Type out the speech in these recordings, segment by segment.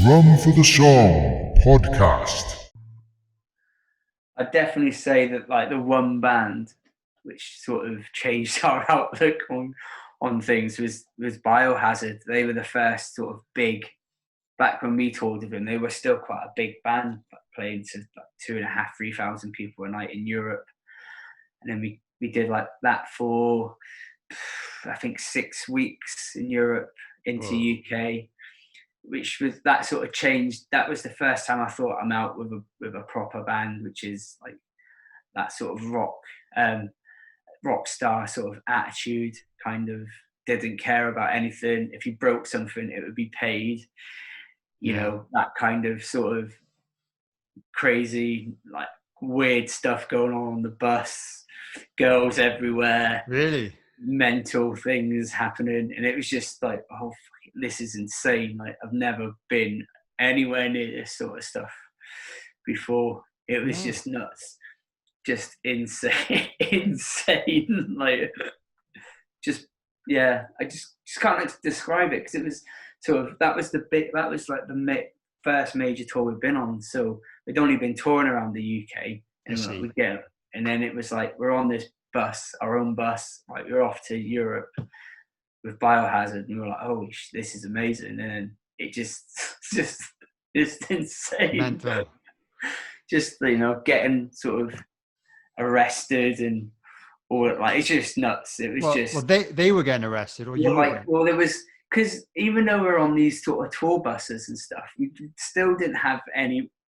Drum for the Song podcast. I'd definitely say that like the one band which sort of changed our outlook on things was Biohazard. They were the first sort of big, back when we toured with them, they were still quite a big band, playing to like 2,500, 3,000 people a night in Europe. And then we did like that for I think 6 weeks in Europe into UK, which was that sort of changed. That was the first time I thought I'm out with a proper band, which is like that sort of rock star sort of attitude, kind of didn't care about anything. If you broke something, it would be paid. You know, that kind of sort of crazy, like weird stuff going on the bus, girls everywhere. Really? Mental things happening. And it was just like, oh, this is insane. Like, I've never been anywhere near this sort of stuff before. It was just nuts. Just insane. Insane. Like, just, yeah, I just can't describe it, because it was sort of, that was like the first major tour we've been on. So we'd only been touring around the UK, and then it was like, we're on this bus, our own bus, like we're off to Europe with Biohazard, and we were like, oh, this is amazing. And then it just insane. Mental. Just, you know, getting sort of arrested and all, like, it's just nuts. It was well, they were getting arrested, or you? Like, well, there was, because even though we're on these sort of tour buses and stuff, we still didn't have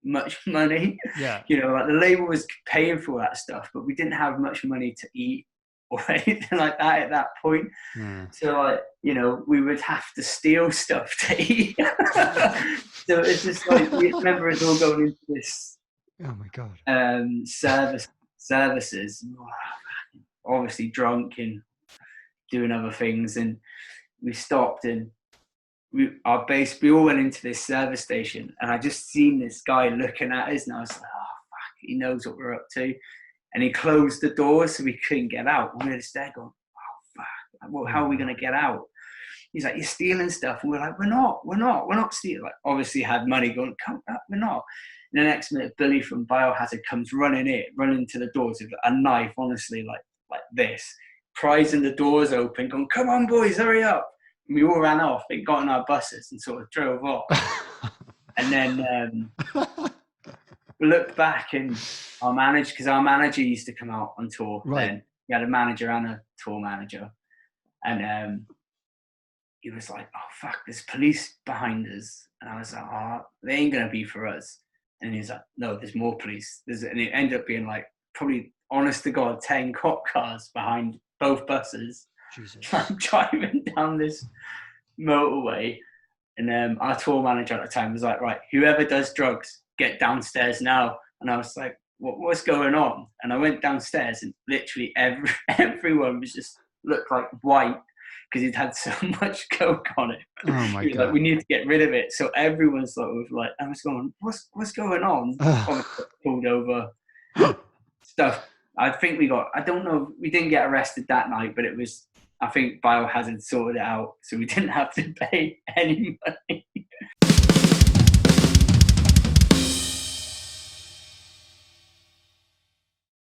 much money. Yeah. You know, like the label was paying for that stuff, but we didn't have much money to eat or anything like that at that point. So, like, you know, we would have to steal stuff to eat. So it's just like, we remember us all going into this. Oh my God. Services, obviously drunk and doing other things, and we stopped, and we all went into this service station, and I just seen this guy looking at us, and I was like, oh fuck, he knows what we're up to. And he closed the door so we couldn't get out. And we were just there going, oh fuck, well, how are we going to get out? He's like, you're stealing stuff. And we're like, we're not stealing. Like, obviously had money, going, come back, we're not. And the next minute, Billy from Biohazard comes running to the doors with a knife, honestly, like this, prizing the doors open, going, come on boys, hurry up. And we all ran off and got on our buses and sort of drove off. And then we looked back, and our manager used to come out on tour. Right. Then we had a manager and a tour manager, and he was like, oh fuck, there's police behind us. And I was like, oh, they ain't gonna be for us. And he's like, no, there's more police. And it ended up being like, probably, honest to God, 10 cop cars behind both buses. Jesus. Driving down this motorway. And our tour manager at the time was like, right, whoever does drugs, get downstairs now. And I was like, what's going on? And I went downstairs, and literally everyone was just looked like white, because he'd had so much coke on it. Oh my God. Like, we need to get rid of it. So everyone's sort of like, I was going, what's going on? Pulled over stuff. I think I don't know, we didn't get arrested that night, but it was, I think Biohazard sorted it out, so we didn't have to pay any money.